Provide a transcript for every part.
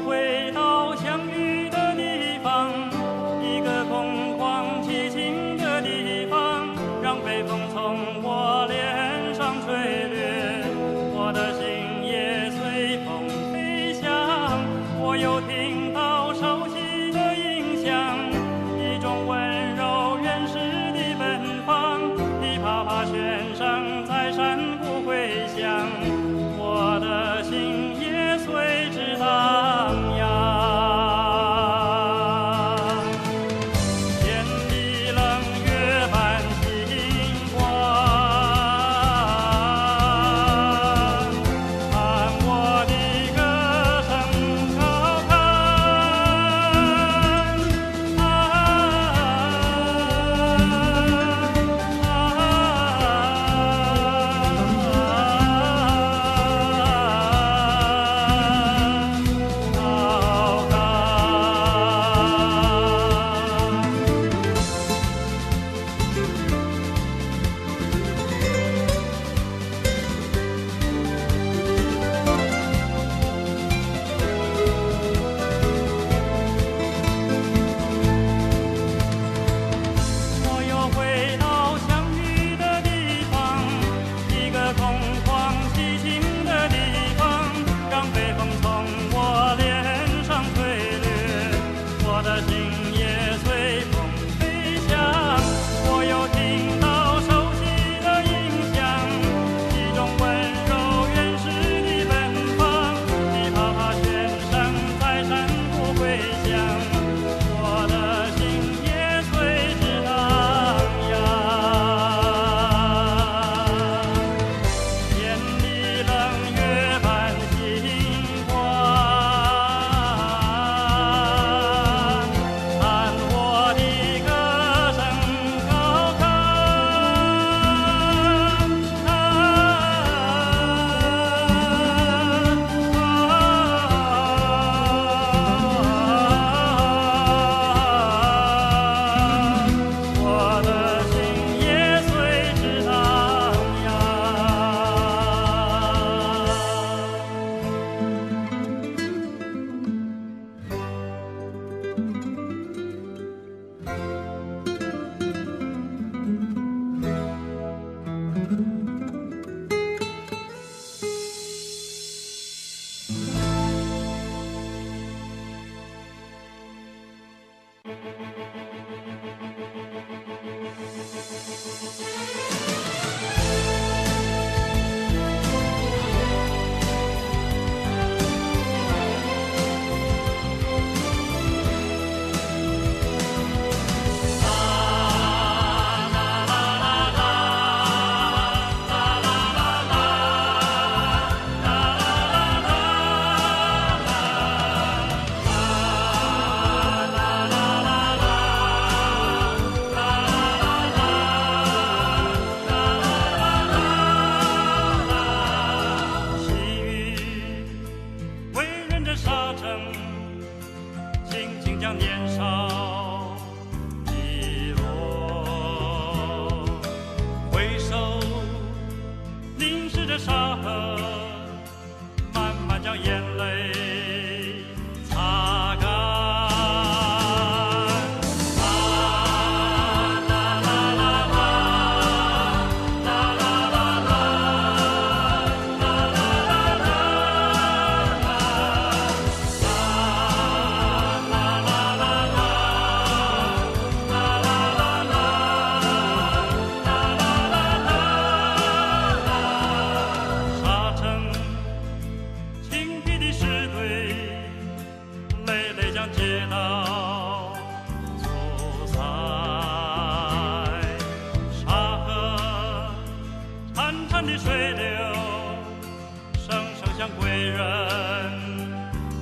回到相遇的地方，一个空旷寂静的地方，让北风从我脸上吹掠，我的心也随风飞翔。我又听到熟悉的音响，一种温柔原始的奔放，噼啪啪喧声在山谷回响，我的心也随之荡漾。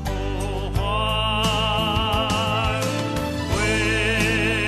呼唤归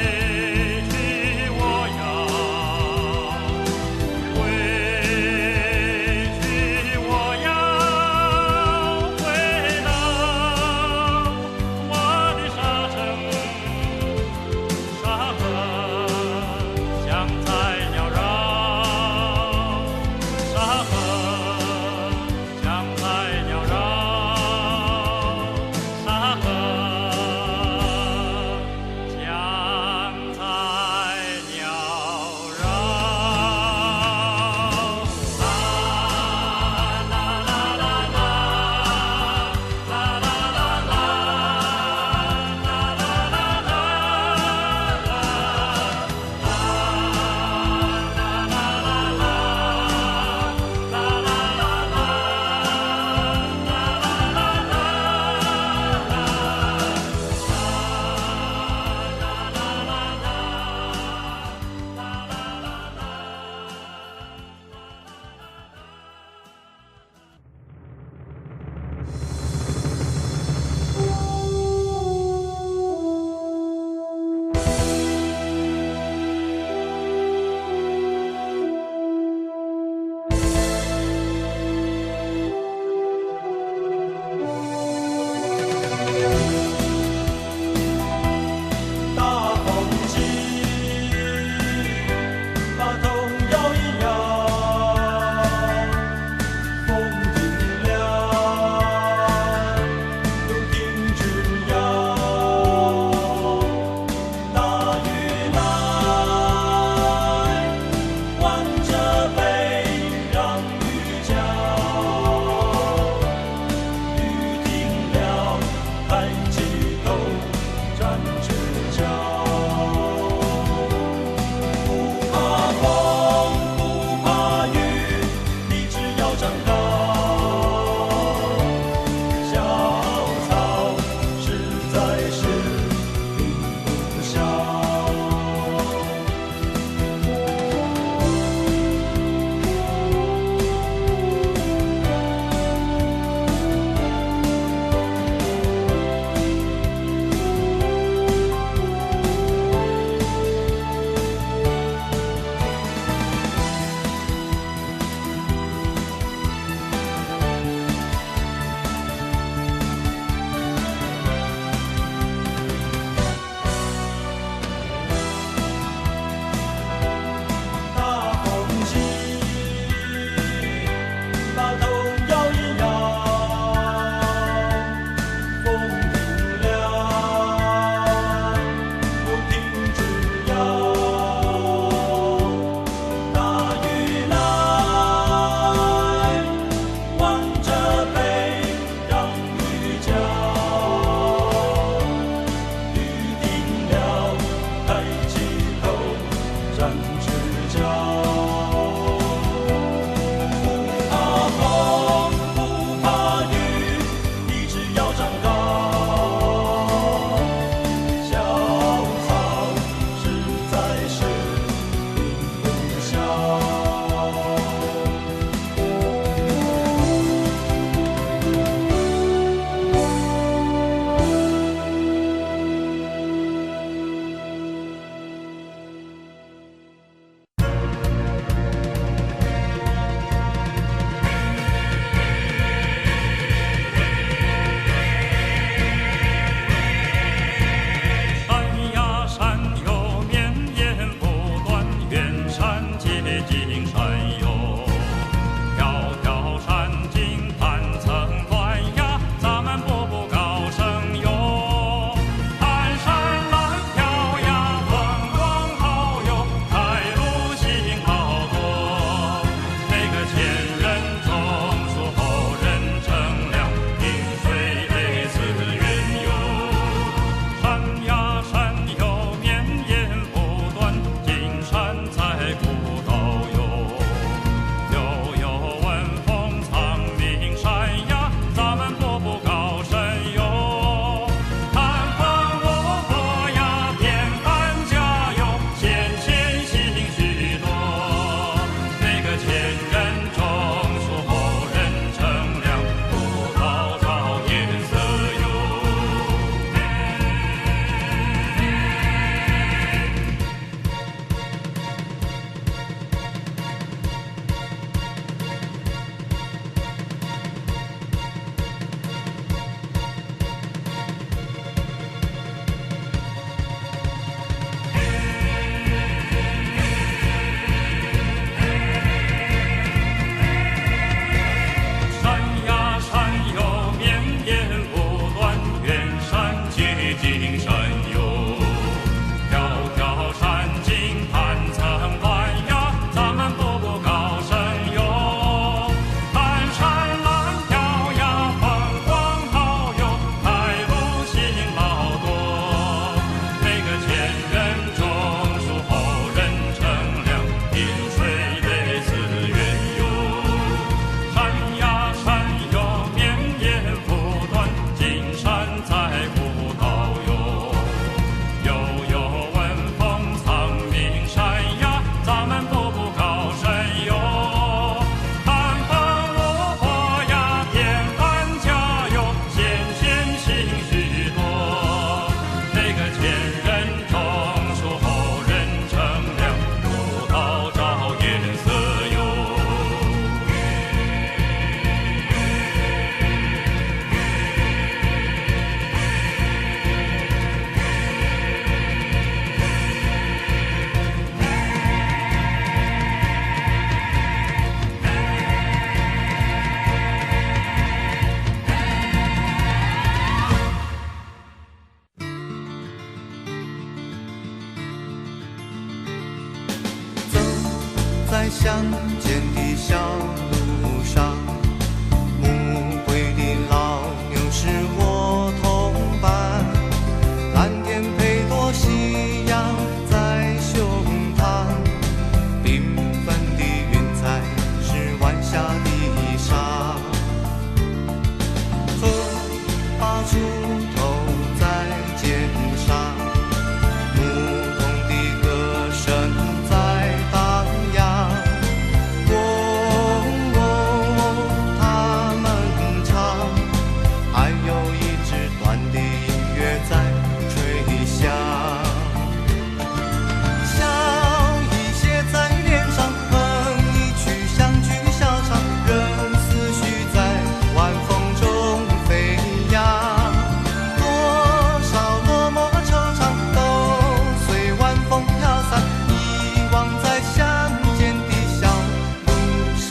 乡间的小路上，牧会的老牛是我同伴，蓝天配朵夕阳在胸膛，缤纷的云彩是晚霞的衣裳，河把锄头在肩上，牧童的歌声在荡漾，他们唱，还有一支短的音乐在吹响，笑意写在脸上，哼一曲乡居小唱，任思绪在晚风中飞扬，多少落寞惆怅都随晚风飘散，遗忘在乡间的小路上。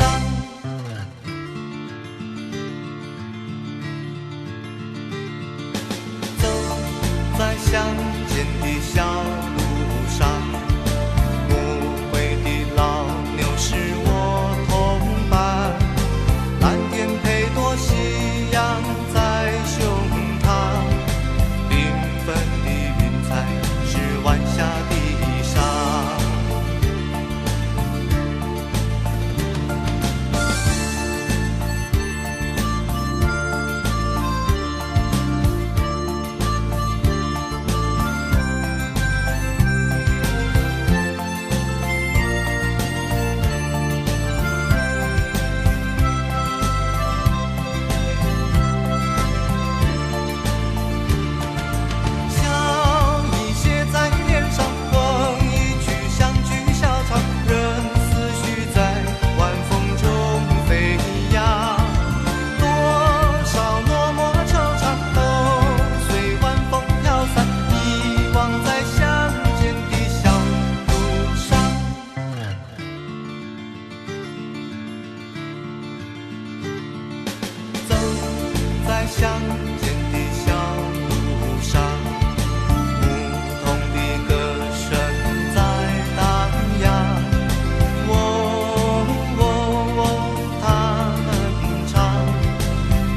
走在乡间的小路上，牧会的老牛是我同伴，蓝天配朵夕阳在胸膛，缤纷的云彩是晚霞的衣裳。笑意写在脸上，哼一曲乡居小唱，任思绪在晚风中飞扬，多少落寞惆怅都随晚风飘散，遗忘在乡间的小路上。走在乡间的小路上，牧童的歌声在荡漾，他们唱，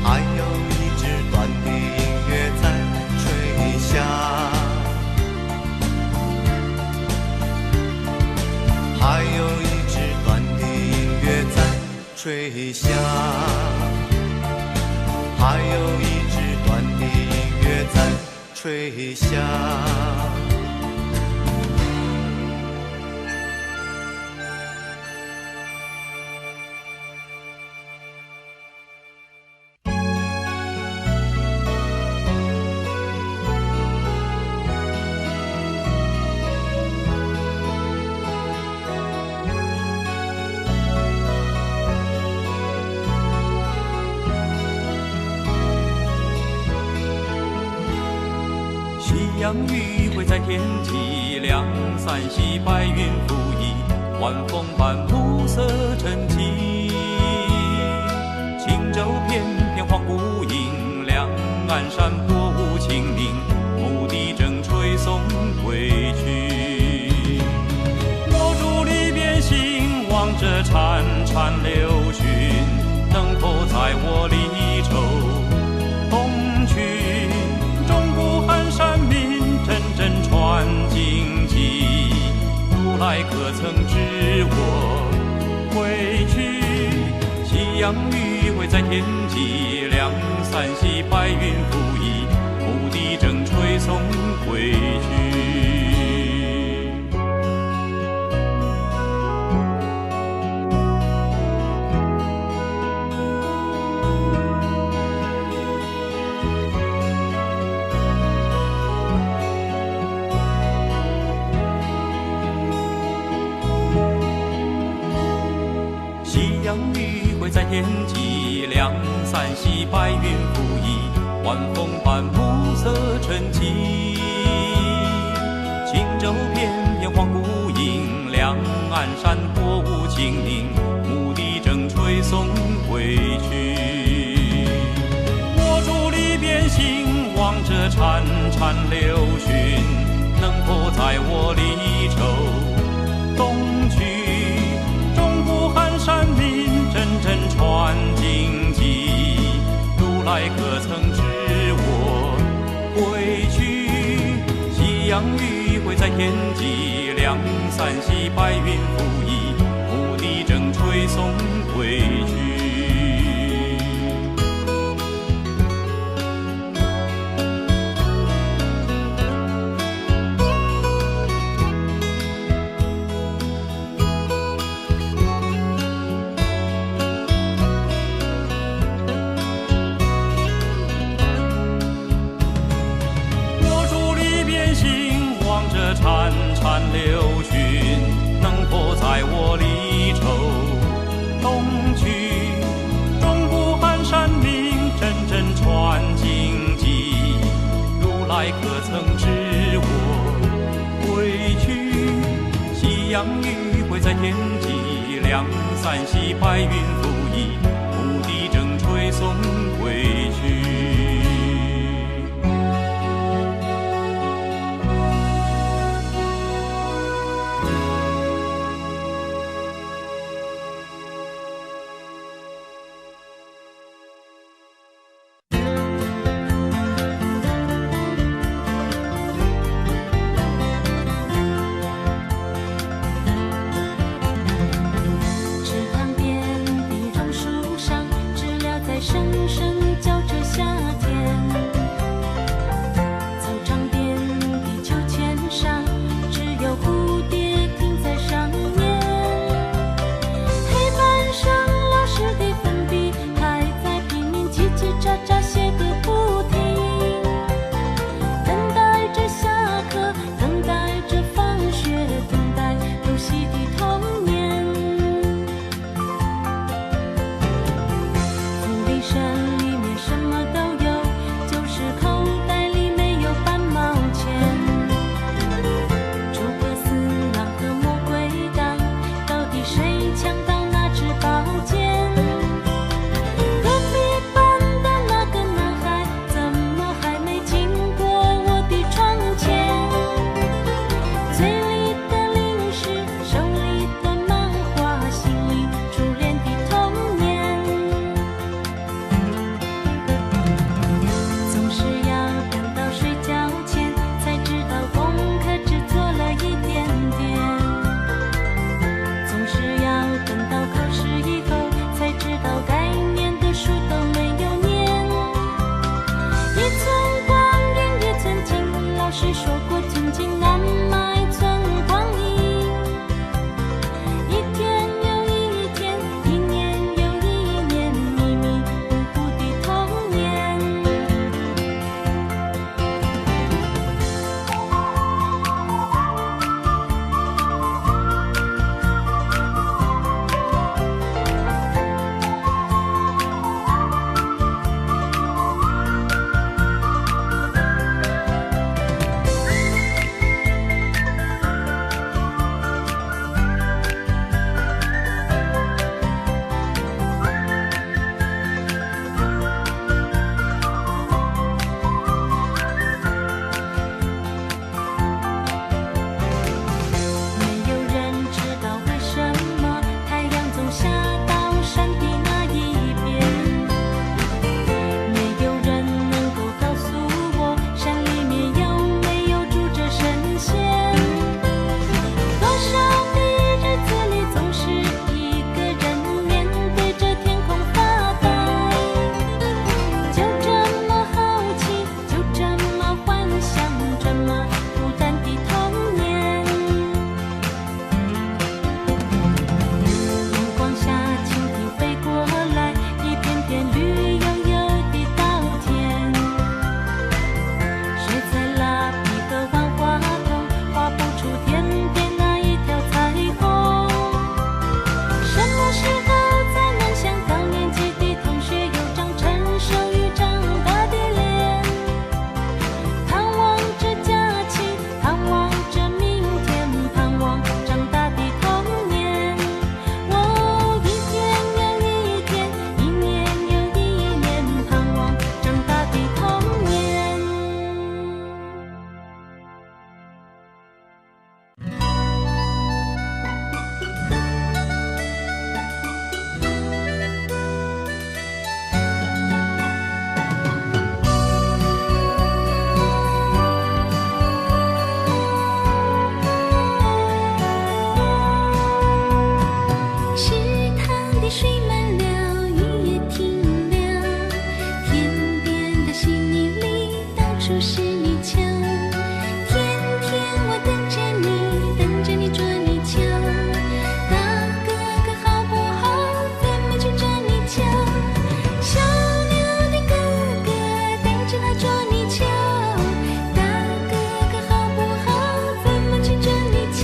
还有一支短的音乐在吹响，还有一支短的音乐在吹响，还有一支短的音乐在吹响。夕阳余晖在天际，两三溪白云浮移，晚风伴暮色沉寂。轻舟翩翩黄孤影，两岸山坡无清明，牧笛正吹送归去。我伫篱边心，望着潺潺流讯，能否载我离愁东去？钟鼓寒山鸣，阵阵传荆棘，如来可曾知我归去？夕阳余晖在天际，两三溪白云浮移，牧笛正吹送归去。夕阳余晖在天际，两三溪白云浮移，晚风伴暮色沉寂。轻舟翩翩黄孤影，两岸山坡无清明，牧笛正吹送归去。我伫篱边心，望着潺潺流讯，能否载我离愁东去？中国传荆棘，如来可曾知我归去？夕阳余晖在天际，两三溪白云浮移，牧笛正吹送归去。潺潺流讯，能否载我离愁东去？钟鼓寒山鸣，阵阵传荆棘。如来可曾知我归去？夕阳余晖在天际，两三溪白云浮移，牧笛正吹送归去。处是泥鳅。天天我等着你，等着你捉泥鳅。大哥哥好不好？怎么去捉泥鳅？小牛的哥哥带着他捉泥鳅。大哥哥好不好？怎么去捉泥鳅？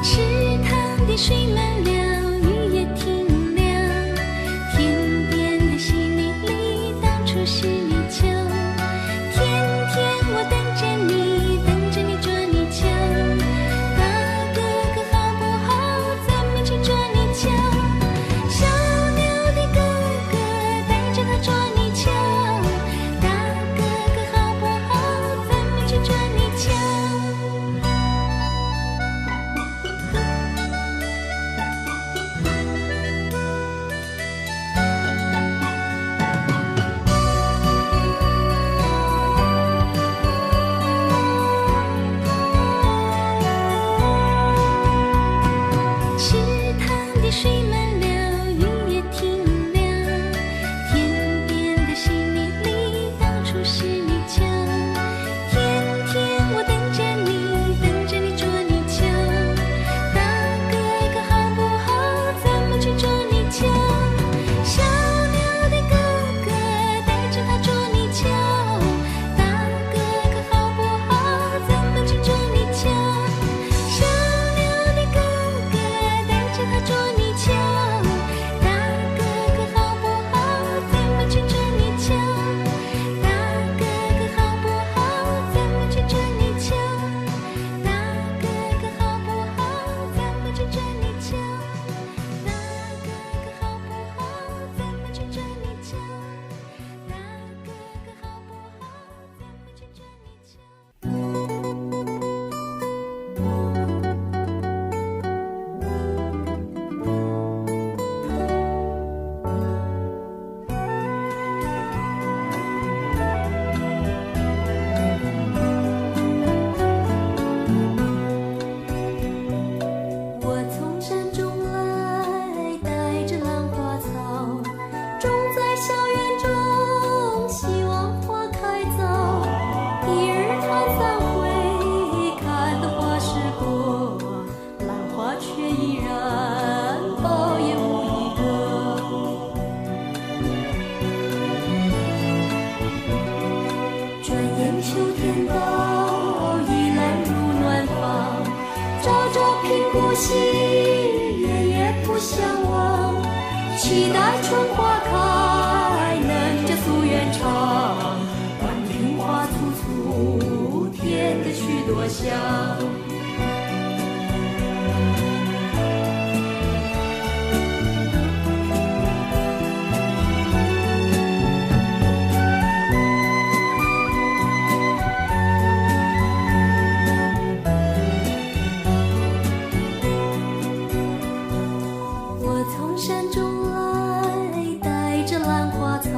池塘的水满了，雨也停了，天边的稀泥里到处是泥鳅。天天我等着你，等着你捉泥鳅。大哥哥好不好？怎么去捉泥鳅？小牛的哥哥带着他捉泥鳅。大哥哥好不好？怎么去捉泥鳅？池塘的水满了，雨也停了，天边的稀泥里到处是泥鳅。天天我等着你，等着你捉泥鳅。大哥哥好不好？怎么去捉泥鳅？小牛的哥哥带着他捉泥鳅。大哥哥好不好？怎么去捉泥鳅？小牛的哥哥带着他捉泥鳅。大哥哥好不好？怎么去捉泥鳅？大哥哥好不好？怎么去捉泥鳅？大哥哥好不好？怎么去捉泥鳅？大哥哥好不好？怎么去捉泥鳅？大哥哥好不好？怎么去捉泥鳅？我从山中来，带着兰花草，种在校园中，希望花开早。一日看三回，看得花时过，兰花却依然苞也无一个。转眼秋天到，已来入暖房，朝朝频顾惜，夜夜不相忘。期待春花开，能这夙愿长。满庭花簇簇，添得许多香。我从山中来，带着兰花草，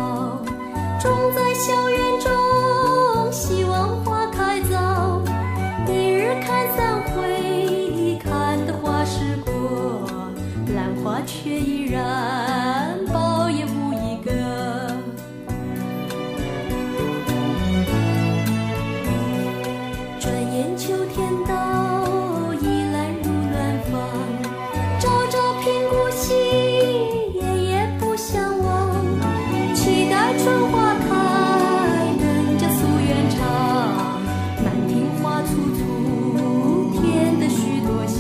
种在校园中，希望花开早。一日看三回，看得花时过，兰花却依然苞也无一个。转眼秋天到，已来入暖房，朝朝频顾惜，夜夜不相忘。期待春花开，能这夙愿长。满庭花簇簇，添得许多香。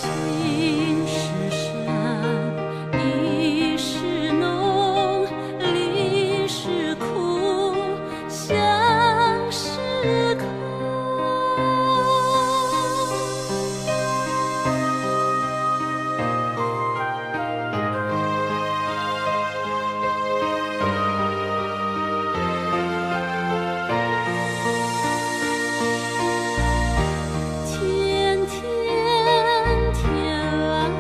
情是山，意是浓，理是苦，相是空。天天天蓝，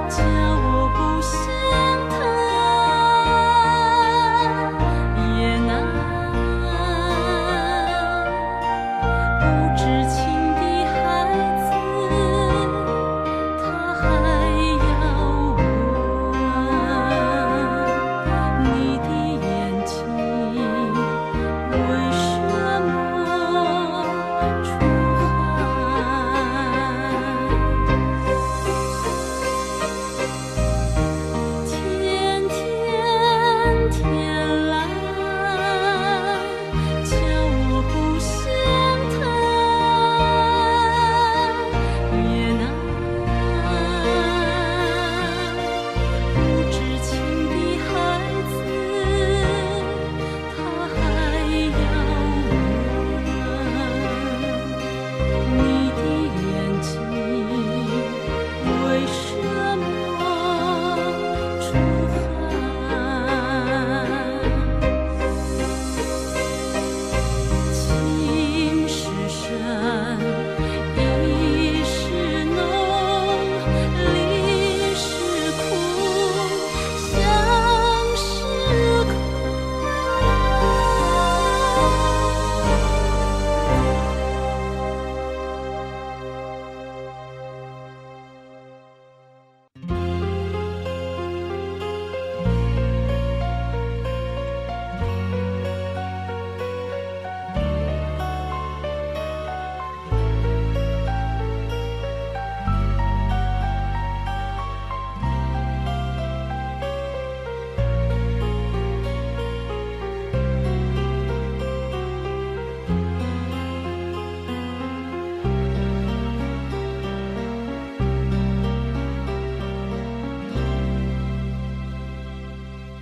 叫我不想谈，也难。不知情的孩子，他还要问你的眼睛为什么出汗？天天天蓝，叫我不想谈，也难。不知情的孩子，他还要问你的眼睛为什么出汗？情是深，意是浓，理是苦，相是空。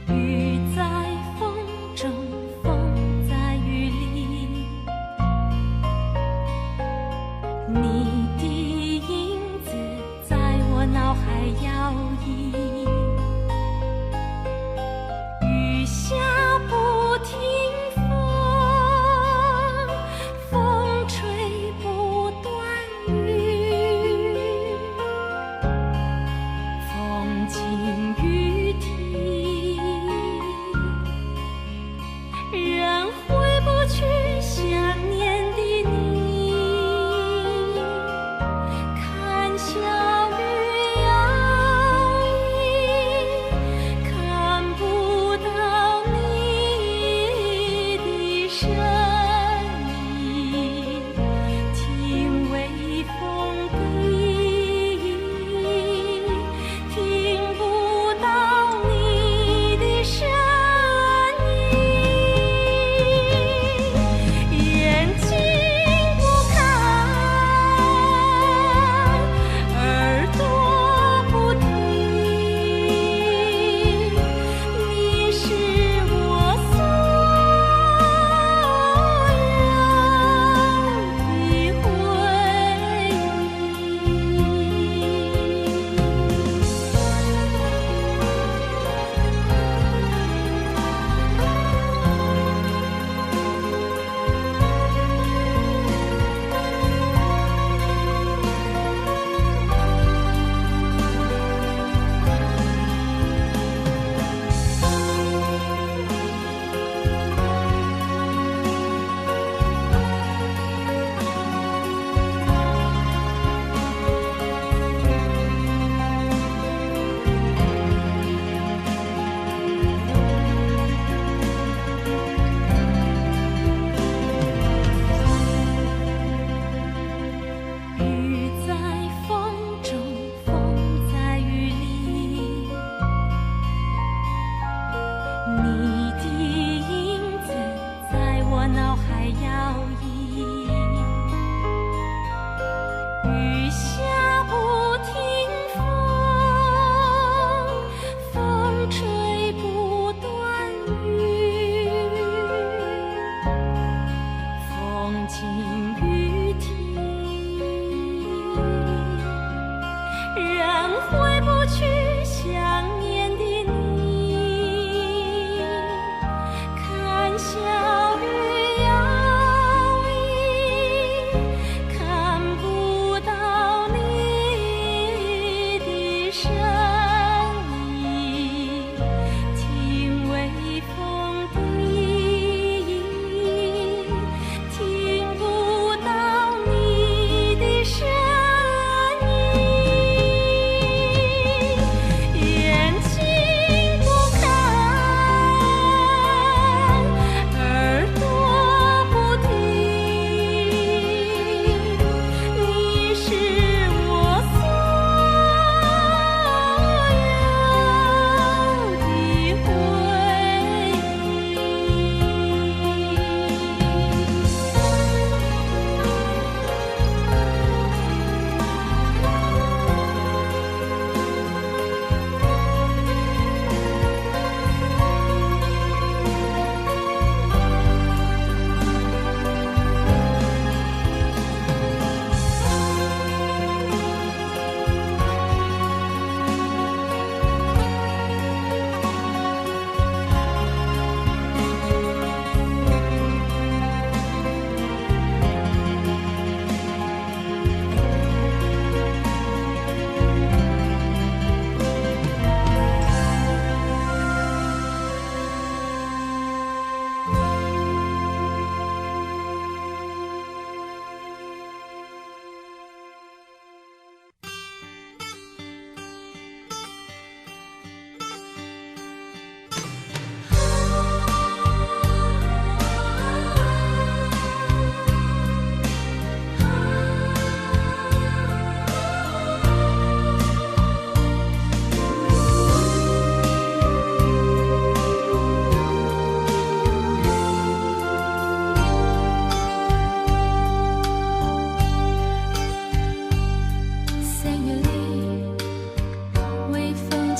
雨在风中，风在雨里，你的影子在我脑海摇曳。雨下不停风，风吹不断雨，风进雨停，人回不去想念的你。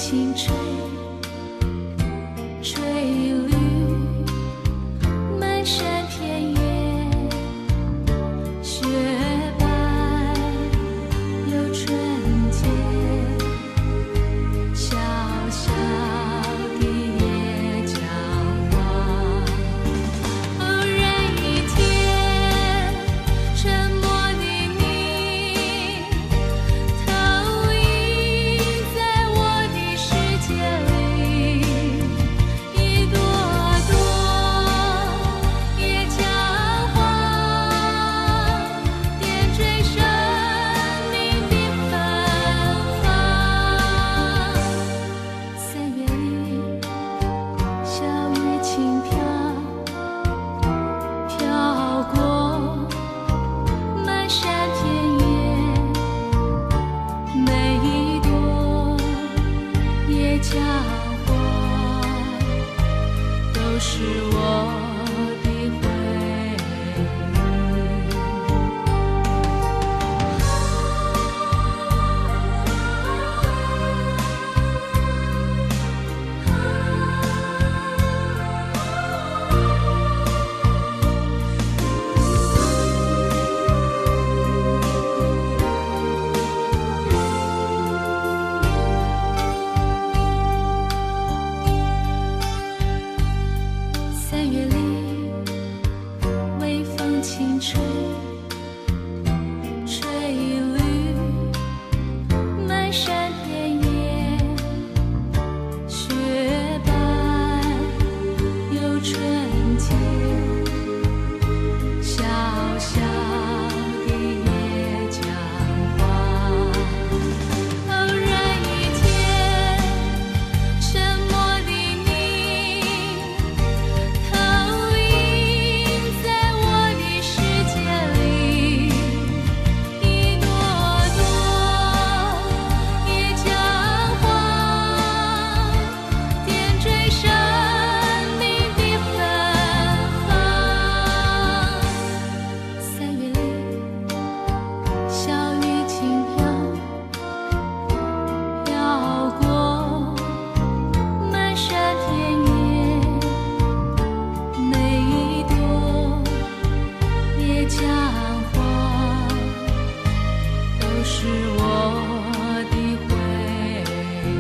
轻吹，吹绿满山遍野，雪白又纯洁，小小的野姜花。偶然一天，沉默的你，投影在我的世界里，一朵朵野姜花，点缀生命的芬芳。3月里，小雨轻飘，飘过满山遍野，每一朵野姜花都是我的回3月里，微风轻吹，吹绿满山遍野，雪白又纯洁，小小的野姜花。偶然一天，沉默的你，投影在我的世界里，一朵朵野姜花，点缀生命的芬芳。3月里，小雨轻飘，飘过满山遍野，每一朵野姜花都是我的回忆。 .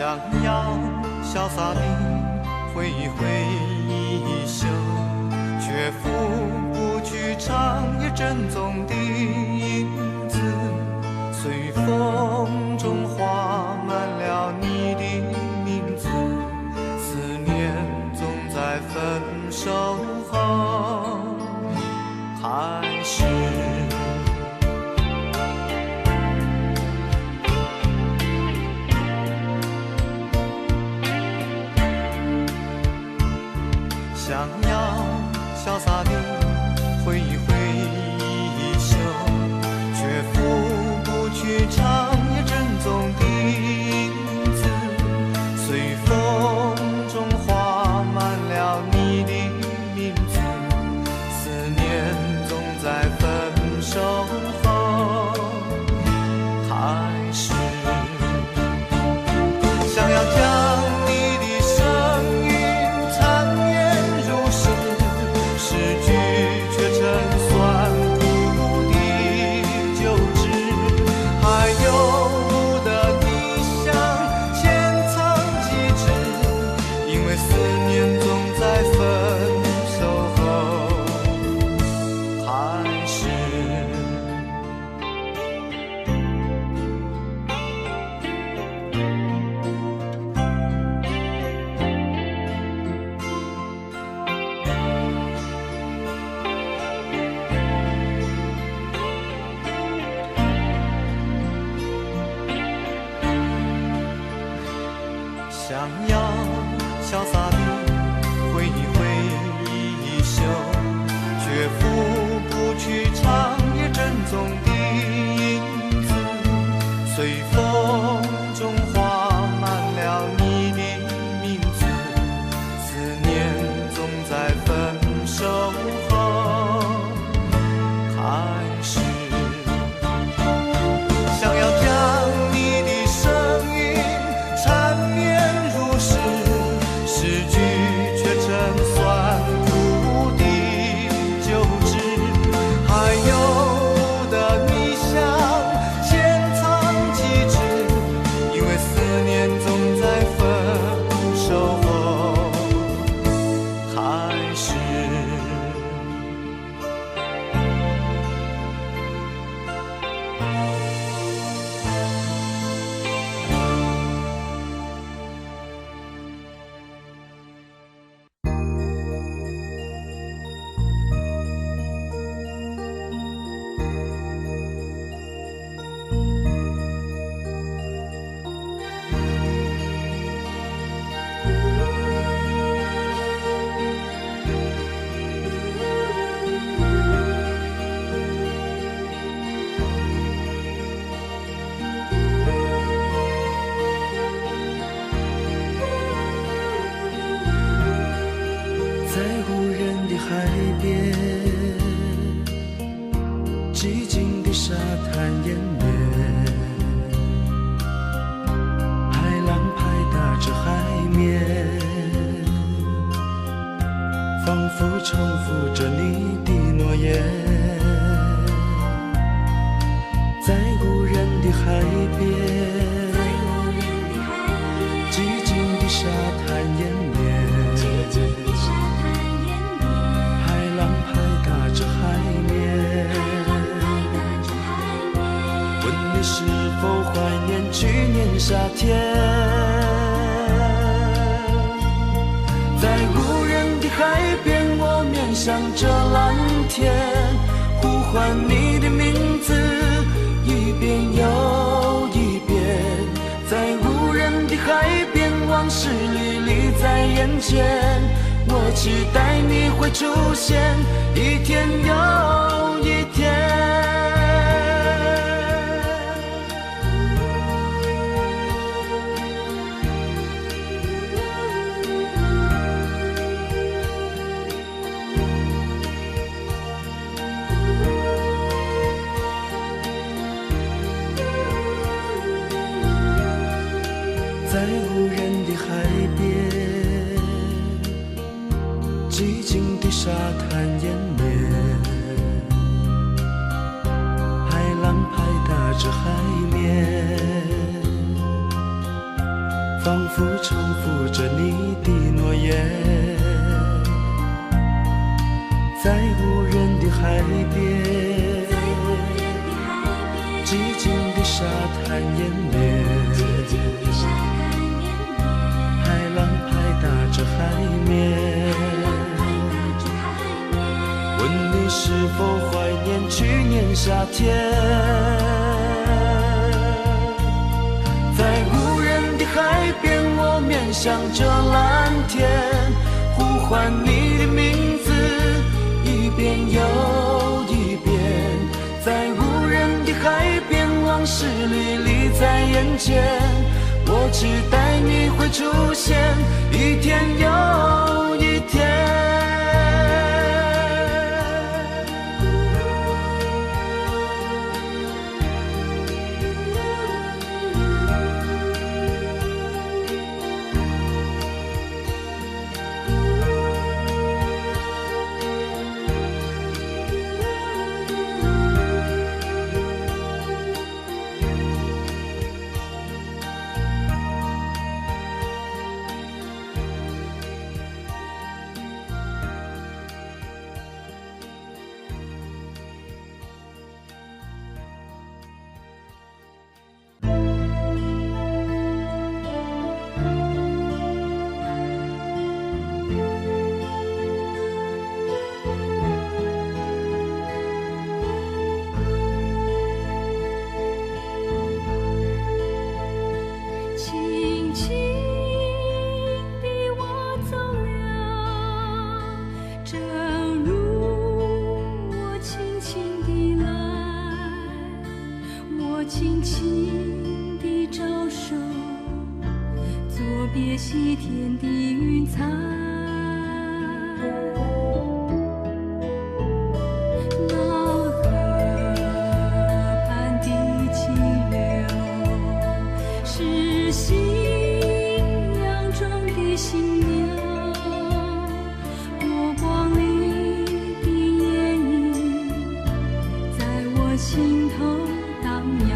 想要潇洒地挥一挥衣袖，却拂不去长夜珍重的影子，随风中画满了你的名字，思念总在分手后开始。想要潇洒地挥一挥衣袖，却拂不去长夜珍重的影子，随风中画满了你的名字，思念总在分手后开始。想要将你的声音缠绵入诗，诗句却成酸苦的酒汁，还有我的你想潜藏几枝，因为思念总在分手后开始。想要潇洒地挥一挥衣袖，却拂不去长夜珍重的影子，随风中画满了你的名字，思念总在分手后开始。想要将你的声音缠绵入诗，诗句却成酸苦的酒汁，还有我的你想潜藏几枝，因为思念总在分手后开始。在无人的海边，寂静的沙滩延绵，海浪拍打着海面，仿佛重复着你的诺言。在无人的海边，寂静的沙滩延绵，海浪拍打着海面，问你是否怀念去年夏天。在无人的海边，我面向着蓝天，呼唤你的名字，一遍又一遍。在无人的海边，往事历历在眼前，我期待你会出现，一天又一天。在无人的海边，寂静的沙滩延绵，海浪拍打着海面，仿仿佛重复着你的诺言，在无人的海边，寂静的沙滩延绵，海浪拍打着海面，问你是否怀念去年夏天，在无人的海边，我面向着蓝天，呼唤你的名字，一遍又一遍，在无人的海边，往事历历在眼前，我只待你会出现，一天又一天。轻轻地招手，作别西天的云彩。老河畔的清流，是信仰中的新娘。波光里的眼影，在我心头荡漾。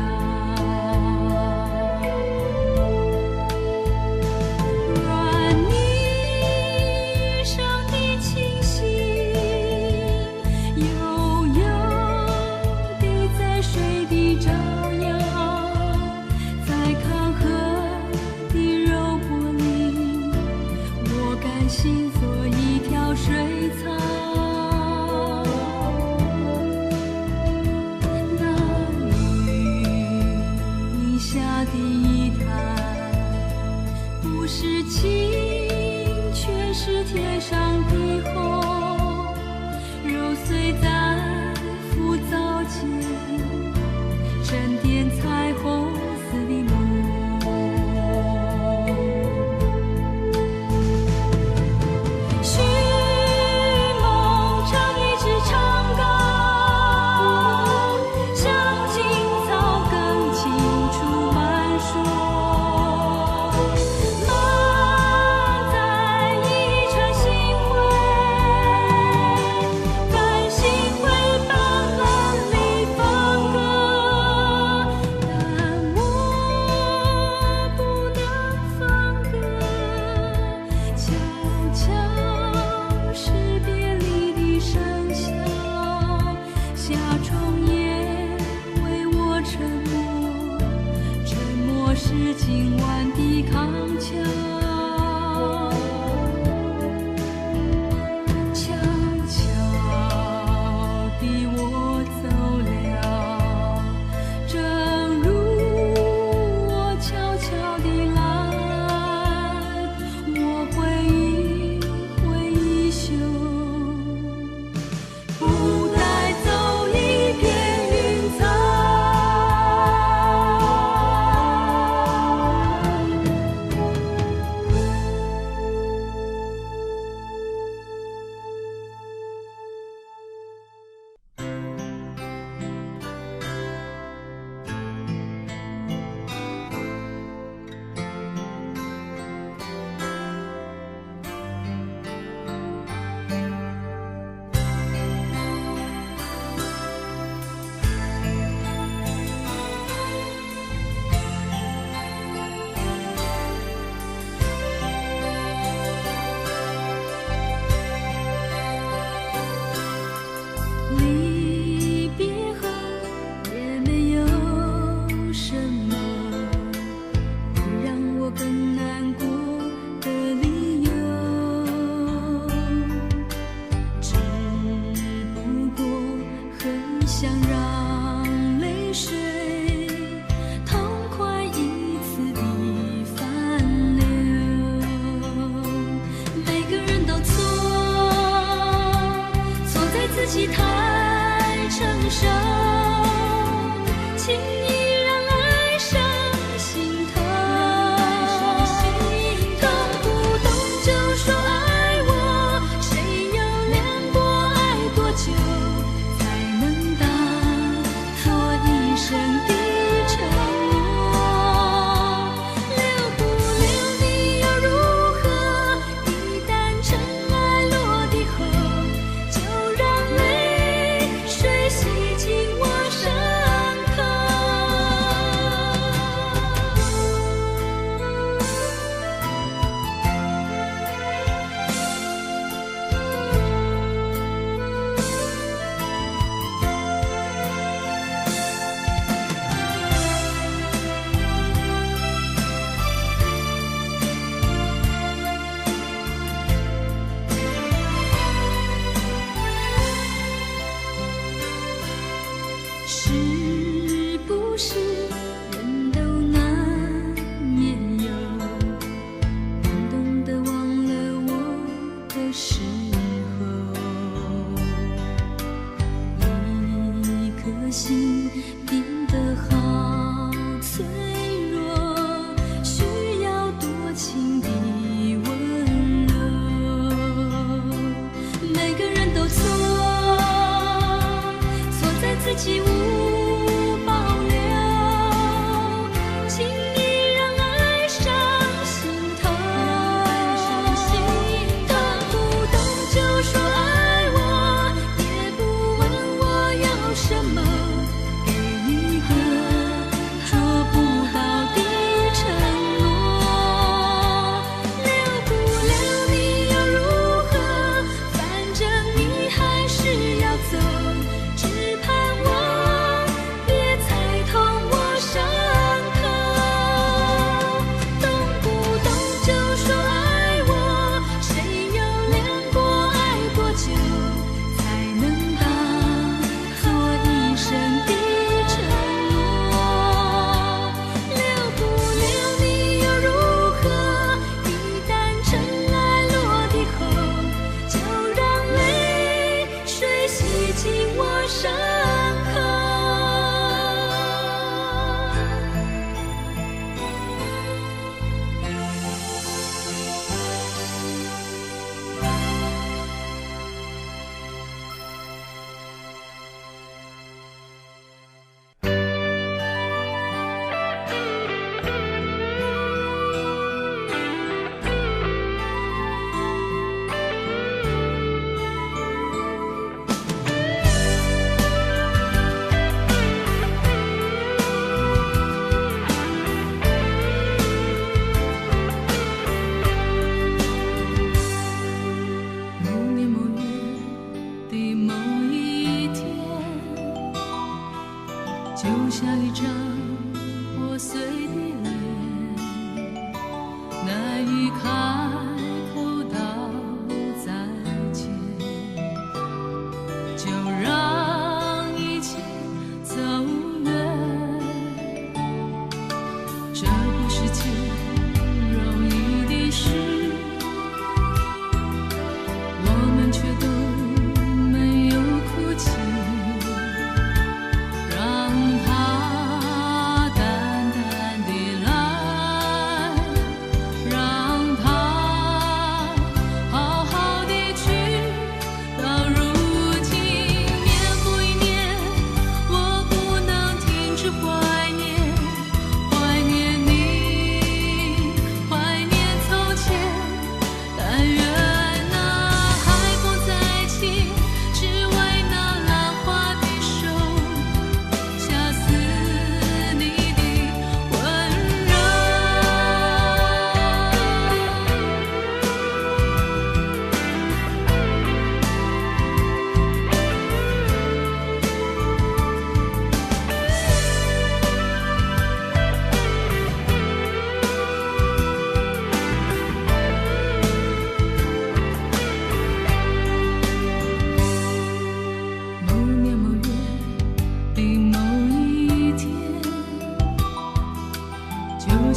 天上的虹，揉碎在浮藻间，沉淀彩虹似的梦。寻梦唱一支长歌，像青草更青处满说。是今晚的康桥，悄悄地我走了，正如我悄悄地来，我挥一挥衣袖，不带走一片云彩。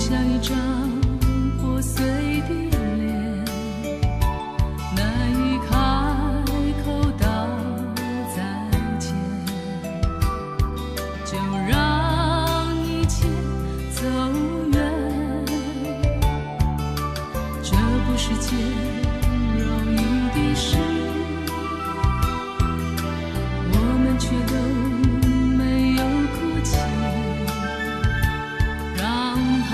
像一张破碎的脸，难以开口道再见，就让一切走远。这不是件容易的事，我们却都没有哭泣。让它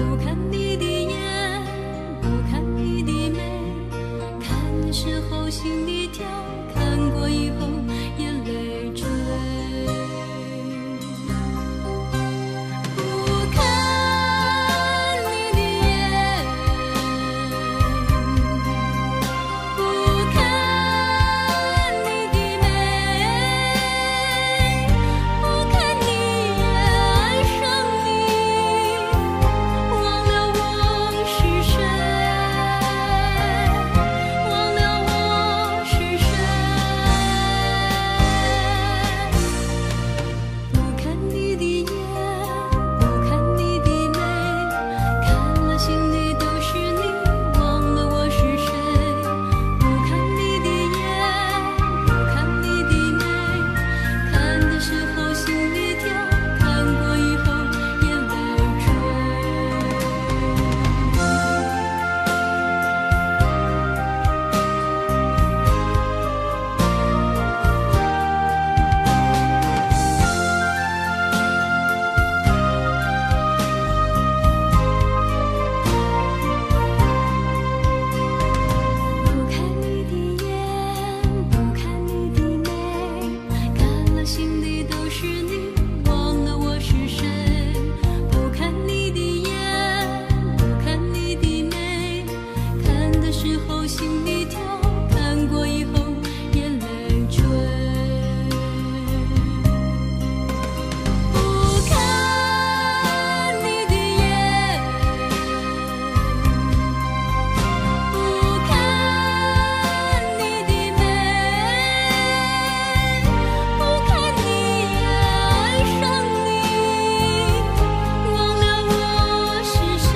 不看你的眼，不看你的眉，看的时候心里跳，看过以后眼泪坠。不看你的眼，不看你的眉，不看你爱上你，忘了我是谁，忘了我是谁。不看你的眼，不看你的眉，看了心里都是你，忘了我是谁。不看你的眼，不看你的眉，看的时候心里跳，看过以后眼泪坠。不看你的眼，不看你的眉，看了心里都是你，忘了我是谁。不看你的眼，不看你的眉，看的时候心里跳，看过以后眼泪坠。不看你的眼，不看你的眉，不看你爱上你，忘了我是谁，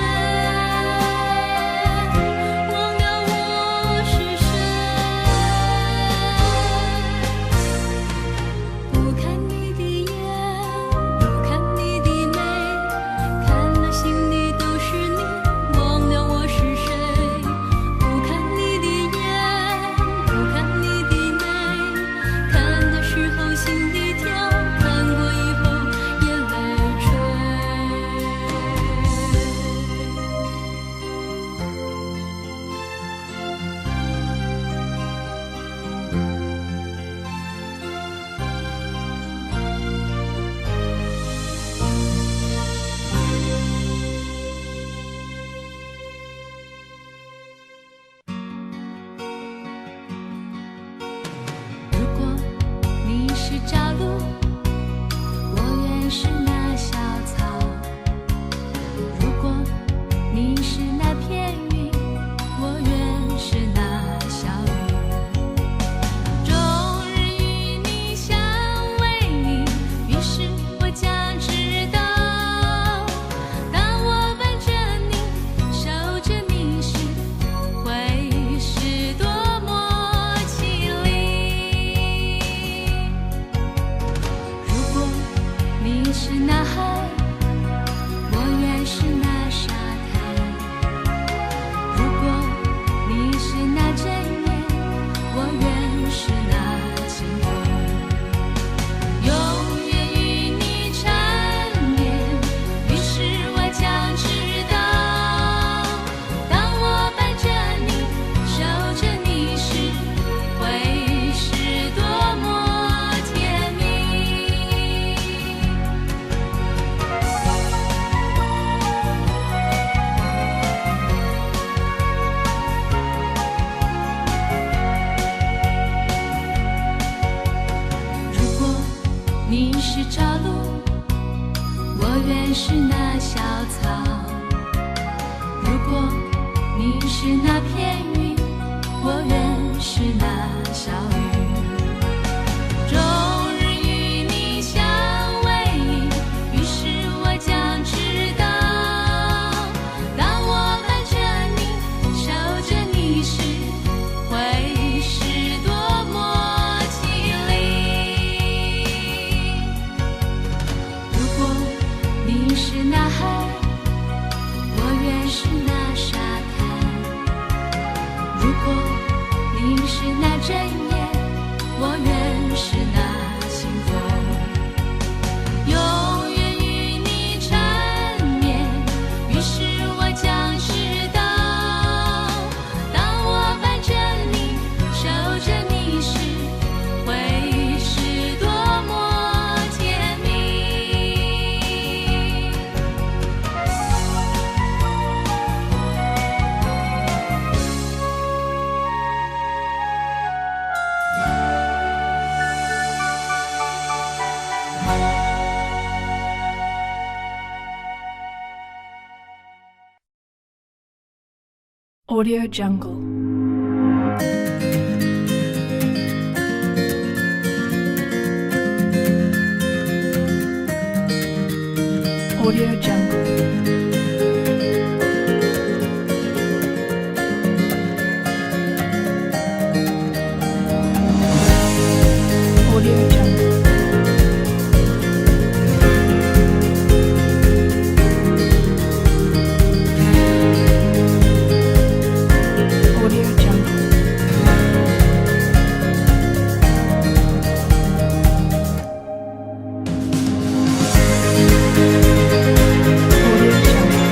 忘了我是谁。不看你的眼，不看你的眉，看了心里都是你，忘了我是谁。不看你的眼，不看你的眉，看的时候心里跳，看过以后眼泪坠。如果你是朝露，我愿是那小草；如果你是那片云，我愿是那小雨。终日与你相偎依，于是我将知道，当我伴着你，守着你时，会是多么绮丽。如果你是那海，我愿是那沙滩；如果你是那针叶，我愿是那清风，永远与你缠绵。于是我将知道，当我伴着你，守着你时，会是多么甜蜜。如果你是朝露，我愿是那小草；如果你是那片云，我愿是那小雨。终日与你相偎依，于是我将知道，当我伴着你，守着你时，会是多么绮丽。如果你是那海，我愿是那沙滩；如果你是那针叶，我愿是那清风，永远与你缠绵。于是 Audio Jungle. Audio Jungle. Audio Jungle. Audio Jungle. Audio Jungle. Audio Jungle.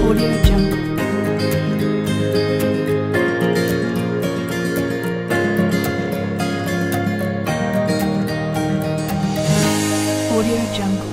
Audio Jungle. Audio Jungle.